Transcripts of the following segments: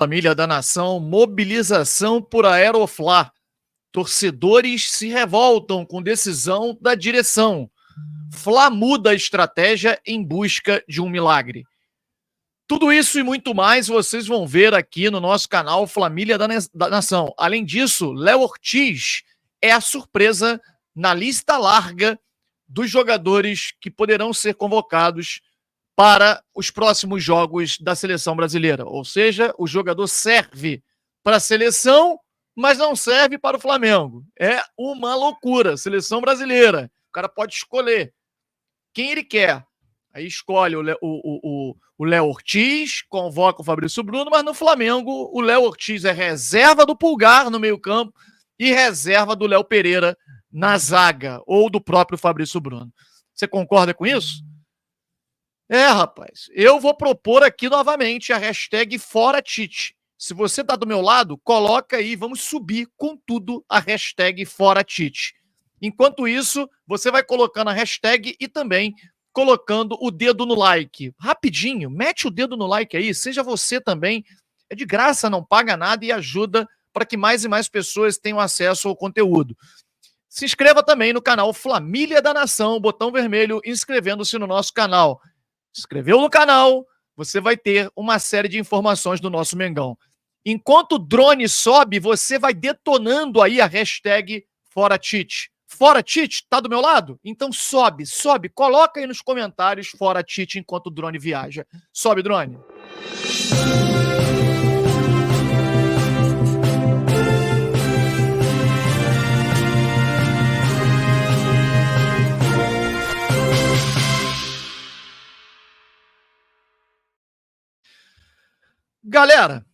Família da Nação, mobilização por Aeroflá. Torcedores se revoltam com decisão da direção. Fla muda a estratégia em busca de um milagre. Tudo isso e muito mais vocês vão ver aqui no nosso canal Família da Nação. Além disso, Léo Ortiz é a surpresa na lista larga dos jogadores que poderão ser convocados para os próximos jogos da seleção brasileira. Ou seja, o jogador serve para a seleção, mas não serve para o Flamengo. É uma loucura. Seleção brasileira. O cara pode escolher quem ele quer. Aí escolhe o Léo Ortiz, convoca o Fabrício Bruno, mas no Flamengo o Léo Ortiz é reserva do Pulgar no meio-campo e reserva do Léo Pereira na zaga, ou do próprio Fabrício Bruno. Você concorda com isso? Rapaz, eu vou propor aqui novamente a hashtag Fora Tite. Se você tá do meu lado, coloca aí, vamos subir com tudo a hashtag Fora Tite. Enquanto isso, você vai colocando a hashtag e também colocando o dedo no like. Rapidinho, mete o dedo no like aí, seja você também. É de graça, não paga nada e ajuda para que mais e mais pessoas tenham acesso ao conteúdo. Se inscreva também no canal Família da Nação, botão vermelho, inscrevendo-se no nosso canal. Se inscreveu no canal, você vai ter uma série de informações do nosso Mengão. Enquanto o drone sobe, você vai detonando aí a hashtag Fora Tite. Fora Tite, tá do meu lado? Então sobe, coloca aí nos comentários Fora Tite enquanto o drone viaja. Sobe, drone. Galera,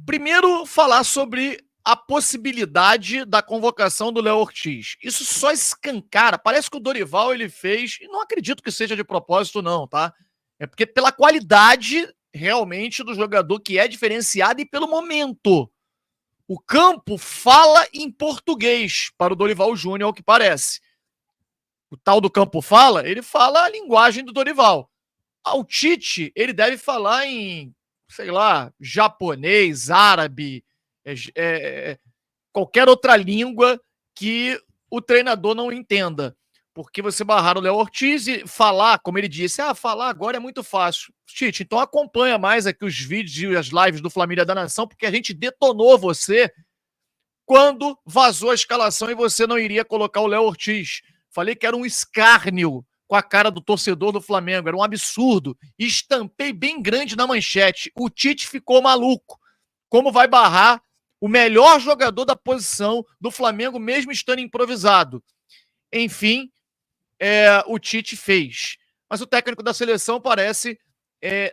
primeiro falar sobre a possibilidade da convocação do Léo Ortiz. Isso só escancara. Parece que o Dorival ele fez, e não acredito que seja de propósito não, tá? É porque pela qualidade realmente do jogador que é diferenciado e pelo momento. O campo fala em português para o Dorival Júnior, ao que parece. O tal do campo fala, ele fala a linguagem do Dorival. O Tite, ele deve falar em, sei lá, japonês, árabe, qualquer outra língua que o treinador não entenda. Porque você barrar o Léo Ortiz e falar, como ele disse, falar agora é muito fácil. Tite, então acompanha mais aqui os vídeos e as lives do Família da Nação, porque a gente detonou você quando vazou a escalação e você não iria colocar o Léo Ortiz. Falei que era um escárnio com a cara do torcedor do Flamengo, era um absurdo. Estampei bem grande na manchete. O Tite ficou maluco. Como vai barrar o melhor jogador da posição do Flamengo, mesmo estando improvisado? Enfim, o Tite fez. Mas o técnico da seleção parece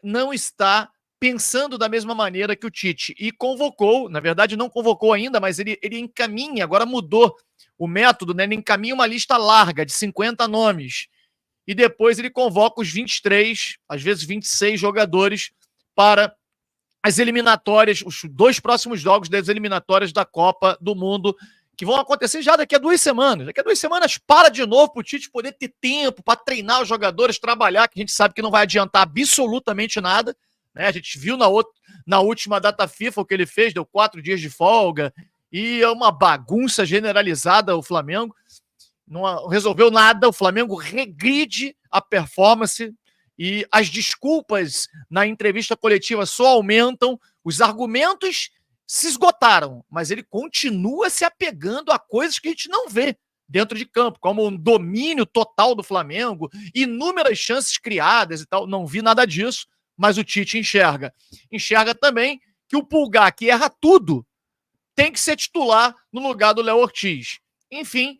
não estar pensando da mesma maneira que o Tite. E convocou, na verdade não convocou ainda, mas ele encaminha, agora mudou o método, né? Ele encaminha uma lista larga de 50 nomes. E depois ele convoca os 23, às vezes 26 jogadores para as eliminatórias, os 2 próximos jogos das eliminatórias da Copa do Mundo, que vão acontecer já daqui a 2 semanas. Daqui a 2 semanas para de novo para o Tite poder ter tempo para treinar os jogadores, trabalhar, que a gente sabe que não vai adiantar absolutamente nada. Né? A gente viu na última data FIFA o que ele fez, deu 4 dias de folga, e é uma bagunça generalizada o Flamengo. Não resolveu nada, o Flamengo regride a performance e as desculpas na entrevista coletiva só aumentam, os argumentos se esgotaram, mas ele continua se apegando a coisas que a gente não vê dentro de campo, como um domínio total do Flamengo, inúmeras chances criadas e tal, não vi nada disso, mas o Tite enxerga. Enxerga também que o Pulgar, que erra tudo, tem que ser titular no lugar do Léo Ortiz. Enfim,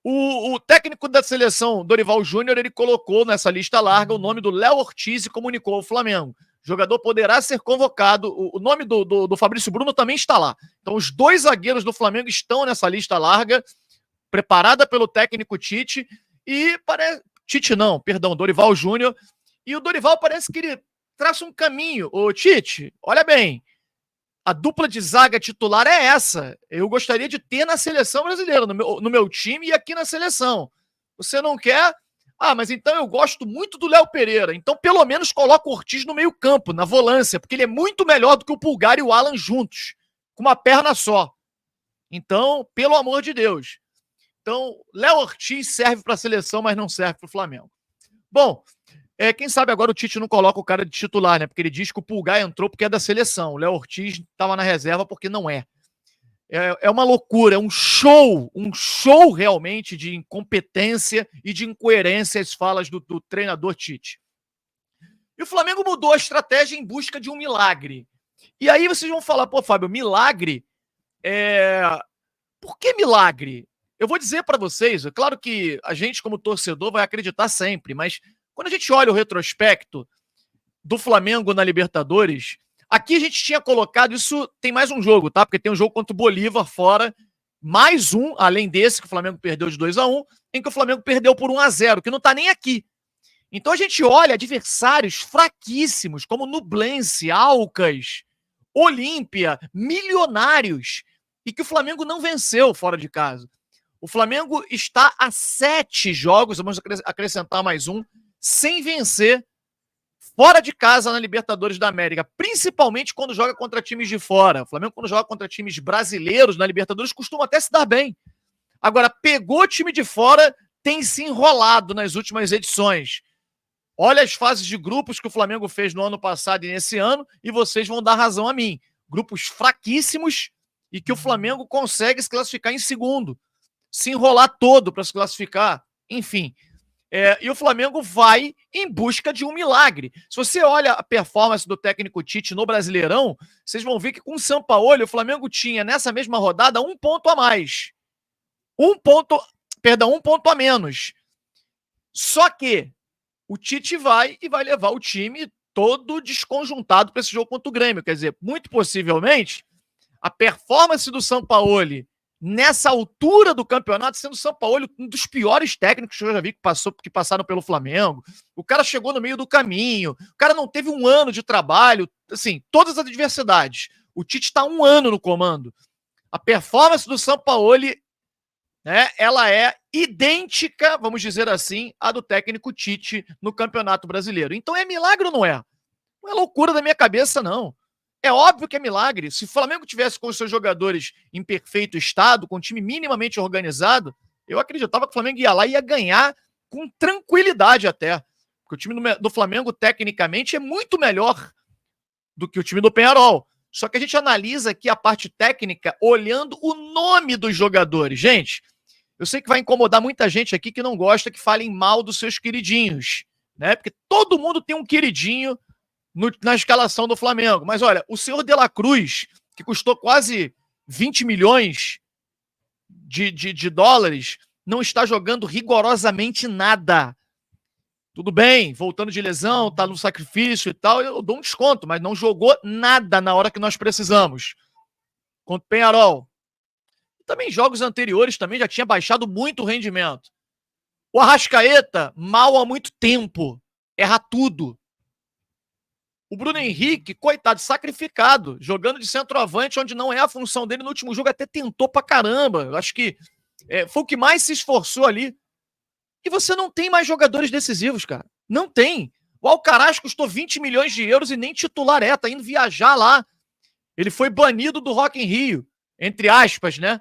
o técnico da seleção, Dorival Júnior, ele colocou nessa lista larga o nome do Léo Ortiz e comunicou ao Flamengo. O jogador poderá ser convocado. O nome do Fabrício Bruno também está lá. Então, os 2 zagueiros do Flamengo estão nessa lista larga, preparada pelo técnico Tite. E Dorival Júnior. E o Dorival parece que ele traça um caminho. Ô, Tite, olha bem. A dupla de zaga titular é essa. Eu gostaria de ter na seleção brasileira, no meu time e aqui na seleção. Você não quer? Ah, mas então eu gosto muito do Léo Pereira. Então, pelo menos, coloca o Ortiz no meio-campo, na volância, porque ele é muito melhor do que o Pulgar e o Alan juntos, com uma perna só. Então, pelo amor de Deus. Então, Léo Ortiz serve para a seleção, mas não serve para o Flamengo. Bom, quem sabe agora o Tite não coloca o cara de titular, né? Porque ele diz que o Pulgar entrou porque é da seleção. O Léo Ortiz estava na reserva porque não é. É uma loucura, é um show realmente de incompetência e de incoerência as falas do treinador Tite. E o Flamengo mudou a estratégia em busca de um milagre. E aí vocês vão falar, pô, Fábio, milagre? Por que milagre? Eu vou dizer para vocês, é claro que a gente como torcedor vai acreditar sempre, mas quando a gente olha o retrospecto do Flamengo na Libertadores, aqui a gente tinha colocado, isso tem mais um jogo, tá? Porque tem um jogo contra o Bolívar fora, mais um, além desse que o Flamengo perdeu de 2-1, em que o Flamengo perdeu por 1-0, que não tá nem aqui. Então a gente olha adversários fraquíssimos, como Nublense, Alcas, Olímpia, Milionários, e que o Flamengo não venceu fora de casa. O Flamengo está a 7 jogos, vamos acrescentar mais um, sem vencer fora de casa na Libertadores da América, principalmente quando joga contra times de fora. O Flamengo, quando joga contra times brasileiros na Libertadores, costuma até se dar bem. Agora, pegou o time de fora, tem se enrolado nas últimas edições. Olha as fases de grupos que o Flamengo fez no ano passado e nesse ano, e vocês vão dar razão a mim. Grupos fraquíssimos e que o Flamengo consegue se classificar em segundo. Se enrolar todo para se classificar. Enfim. E o Flamengo vai em busca de um milagre. Se você olha a performance do técnico Tite no Brasileirão, vocês vão ver que com o Sampaoli, o Flamengo tinha nessa mesma rodada 1 ponto a mais. 1 ponto a menos. Só que o Tite vai levar o time todo desconjuntado para esse jogo contra o Grêmio. Quer dizer, muito possivelmente, a performance do Sampaoli nessa altura do campeonato, sendo o Sampaoli um dos piores técnicos que eu já vi que passaram pelo Flamengo. O cara chegou no meio do caminho, o cara não teve um ano de trabalho, assim, todas as adversidades. O Tite está 1 ano no comando. A performance do Sampaoli, né, ela é idêntica, vamos dizer assim, à do técnico Tite no Campeonato Brasileiro. Então é milagre ou não é? Não é loucura da minha cabeça, não. É óbvio que é milagre. Se o Flamengo tivesse com os seus jogadores em perfeito estado, com um time minimamente organizado, eu acreditava que o Flamengo ia lá e ia ganhar com tranquilidade até. Porque o time do Flamengo, tecnicamente, é muito melhor do que o time do Peñarol. Só que a gente analisa aqui a parte técnica olhando o nome dos jogadores. Gente, eu sei que vai incomodar muita gente aqui que não gosta que falem mal dos seus queridinhos, né? Porque todo mundo tem um queridinho na escalação do Flamengo. Mas olha, o senhor De La Cruz, que custou quase 20 milhões de dólares, não está jogando rigorosamente nada. Tudo bem, voltando de lesão, tá no sacrifício e tal, eu dou um desconto, mas não jogou nada na hora que nós precisamos. Contra o Peñarol. Também jogos anteriores também já tinha baixado muito o rendimento. O Arrascaeta, mal há muito tempo. Erra tudo. O Bruno Henrique, coitado, sacrificado, jogando de centroavante, onde não é a função dele. No último jogo até tentou pra caramba. Eu acho que foi o que mais se esforçou ali. E você não tem mais jogadores decisivos, cara. Não tem. O Alcaraz custou 20 milhões de euros e nem titular tá indo viajar lá. Ele foi banido do Rock in Rio, entre aspas, né?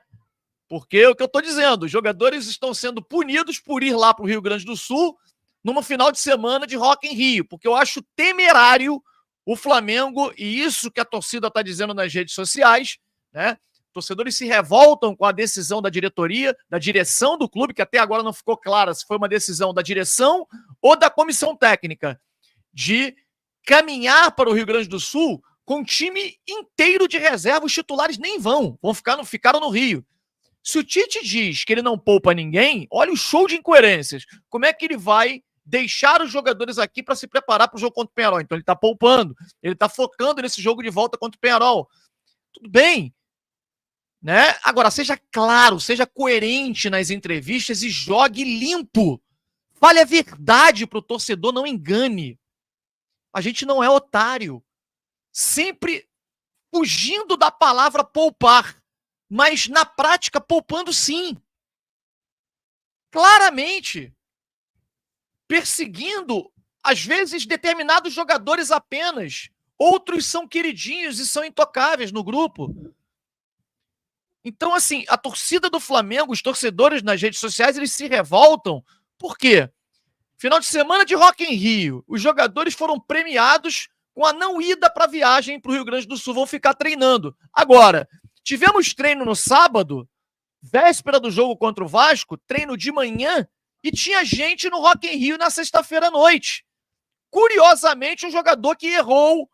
Porque é o que eu tô dizendo, os jogadores estão sendo punidos por ir lá pro Rio Grande do Sul numa final de semana de Rock in Rio, porque eu acho temerário o Flamengo, e isso que a torcida está dizendo nas redes sociais, né? Torcedores se revoltam com a decisão da diretoria, da direção do clube, que até agora não ficou clara se foi uma decisão da direção ou da comissão técnica, de caminhar para o Rio Grande do Sul com um time inteiro de reserva. Os titulares nem ficaram no Rio. Se o Tite diz que ele não poupa ninguém, olha o show de incoerências. Como é que ele vai deixar os jogadores aqui para se preparar para o jogo contra o Peñarol? Então ele está poupando, ele está focando nesse jogo de volta contra o Peñarol. Tudo bem, né? Agora, seja claro, seja coerente nas entrevistas e jogue limpo. Fale a verdade para o torcedor, não engane. A gente não é otário. Sempre fugindo da palavra poupar, mas na prática poupando sim. Claramente. perseguindo, às vezes, determinados jogadores apenas. Outros são queridinhos e são intocáveis no grupo. Então, assim, a torcida do Flamengo, os torcedores nas redes sociais, eles se revoltam. Por quê? Final de semana de Rock in Rio, os jogadores foram premiados com a não ida para a viagem para o Rio Grande do Sul, vão ficar treinando. Agora, tivemos treino no sábado, véspera do jogo contra o Vasco, treino de manhã, e tinha gente no Rock in Rio na sexta-feira à noite. Curiosamente, um jogador que errou,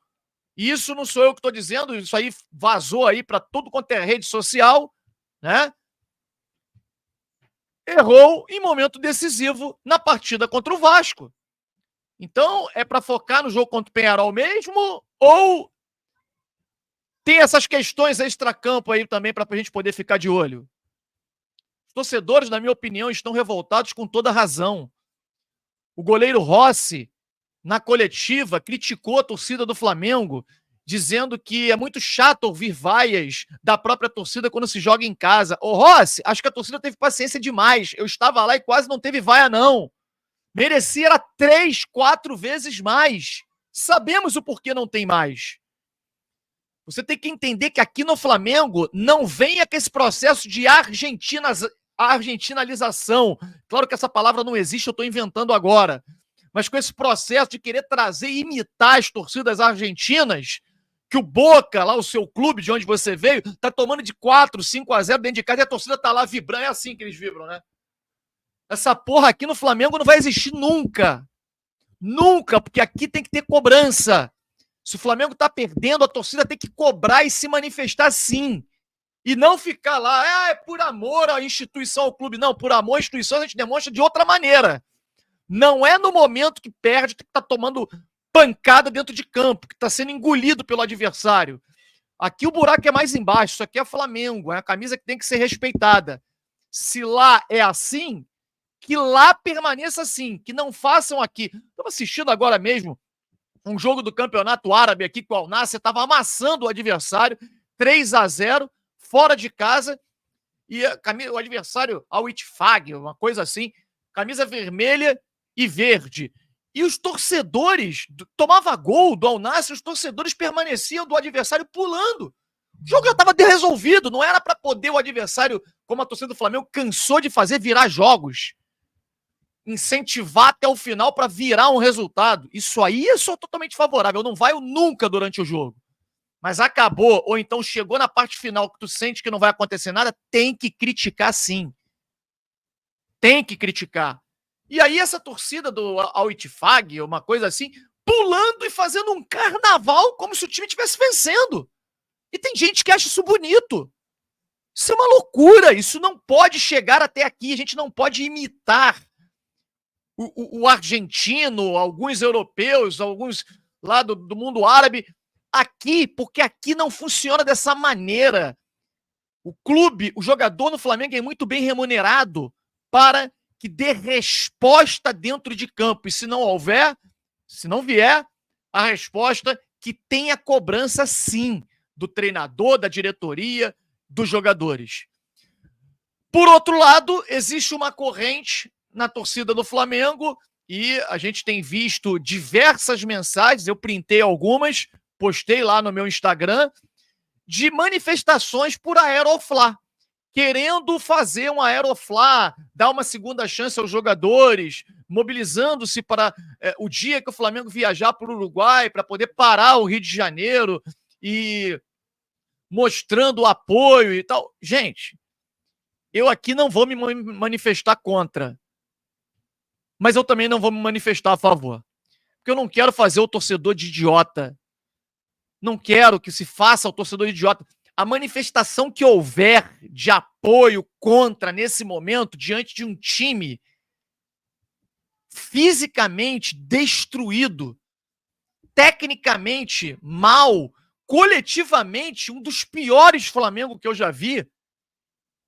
isso não sou eu que estou dizendo, isso aí vazou aí para tudo quanto é rede social, né? Errou em momento decisivo na partida contra o Vasco. Então, é para focar no jogo contra o Penharol mesmo? Ou tem essas questões extracampo aí também para a gente poder ficar de olho? Os torcedores, na minha opinião, estão revoltados com toda razão. O goleiro Rossi, na coletiva, criticou a torcida do Flamengo, dizendo que é muito chato ouvir vaias da própria torcida quando se joga em casa. Ô, Rossi, acho que a torcida teve paciência demais. Eu estava lá e quase não teve vaia, não. Merecia era 3, 4 vezes mais. Sabemos o porquê não tem mais. Você tem que entender que aqui no Flamengo não venha com esse processo de argentinalização. Claro que essa palavra não existe, eu estou inventando agora. Mas com esse processo de querer trazer e imitar as torcidas argentinas, que o Boca, lá o seu clube de onde você veio, tá tomando de 4, 5-0 dentro de casa e a torcida tá lá vibrando. É assim que eles vibram, né? Essa porra aqui no Flamengo não vai existir nunca. Nunca, porque aqui tem que ter cobrança. Se o Flamengo tá perdendo, a torcida tem que cobrar e se manifestar sim. E não ficar lá, é por amor à instituição, ao clube. Não, por amor à instituição a gente demonstra de outra maneira. Não é no momento que perde, que tá tomando pancada dentro de campo, que tá sendo engolido pelo adversário. Aqui o buraco é mais embaixo, isso aqui é Flamengo, é a camisa que tem que ser respeitada. Se lá é assim, que lá permaneça assim, que não façam aqui. Estamos assistindo agora mesmo um jogo do Campeonato Árabe aqui com o Al Nassr, estava amassando o adversário, 3-0, fora de casa, e o adversário Al Ittihad, uma coisa assim, camisa vermelha e verde. E os torcedores, tomava gol do Al Nassr, os torcedores permaneciam do adversário pulando. O jogo já estava resolvido, não era para poder o adversário, como a torcida do Flamengo cansou de fazer, virar jogos. Incentivar até o final para virar um resultado. Isso aí eu sou totalmente favorável. Eu não vaio nunca durante o jogo. Mas acabou, ou então chegou na parte final que tu sente que não vai acontecer nada, tem que criticar sim. Tem que criticar. E aí essa torcida do Al Ittihad, uma coisa assim, pulando e fazendo um carnaval como se o time estivesse vencendo. E tem gente que acha isso bonito. Isso é uma loucura. Isso não pode chegar até aqui. A gente não pode imitar o argentino, alguns europeus, alguns lá do mundo árabe, aqui, porque aqui não funciona dessa maneira. O clube, o jogador no Flamengo é muito bem remunerado para que dê resposta dentro de campo. E se não houver, se não vier a resposta, que tenha cobrança sim do treinador, da diretoria, dos jogadores. Por outro lado, existe uma corrente na torcida do Flamengo e a gente tem visto diversas mensagens, eu printei algumas, postei lá no meu Instagram, de manifestações por Aeroflá, querendo fazer um Aeroflá, dar uma segunda chance aos jogadores, mobilizando-se para o dia que o Flamengo viajar para o Uruguai, para poder parar o Rio de Janeiro e mostrando o apoio e tal. Gente, eu aqui não vou me manifestar contra, mas eu também não vou me manifestar a favor. Porque eu não quero fazer o torcedor de idiota. Não quero que se faça o torcedor de idiota. A manifestação que houver de apoio contra nesse momento, diante de um time fisicamente destruído, tecnicamente mal, coletivamente um dos piores Flamengo que eu já vi,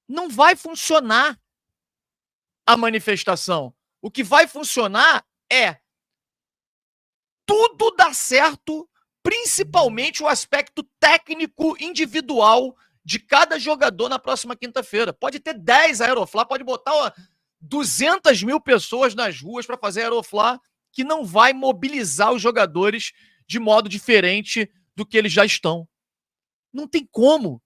não vai funcionar a manifestação. O que vai funcionar é tudo dar certo, principalmente o aspecto técnico individual de cada jogador na próxima quinta-feira. Pode ter 10 Aeroflá, pode botar 200 mil pessoas nas ruas para fazer Aeroflá, que não vai mobilizar os jogadores de modo diferente do que eles já estão. Não tem como.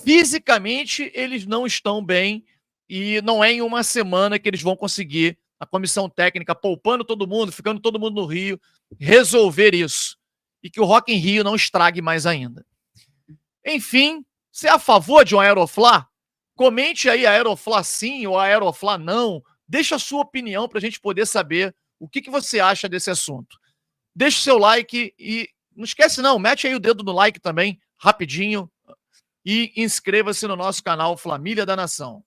Fisicamente, eles não estão bem e não é em uma semana que eles vão conseguir, a comissão técnica poupando todo mundo, ficando todo mundo no Rio, resolver isso. E que o Rock in Rio não estrague mais ainda. Enfim, você é a favor de um Aeroflá? Comente aí Aeroflá sim ou Aeroflá não. Deixa a sua opinião para a gente poder saber o que você acha desse assunto. Deixa o seu like e não esquece não, mete aí o dedo no like também, rapidinho, e inscreva-se no nosso canal Família da Nação.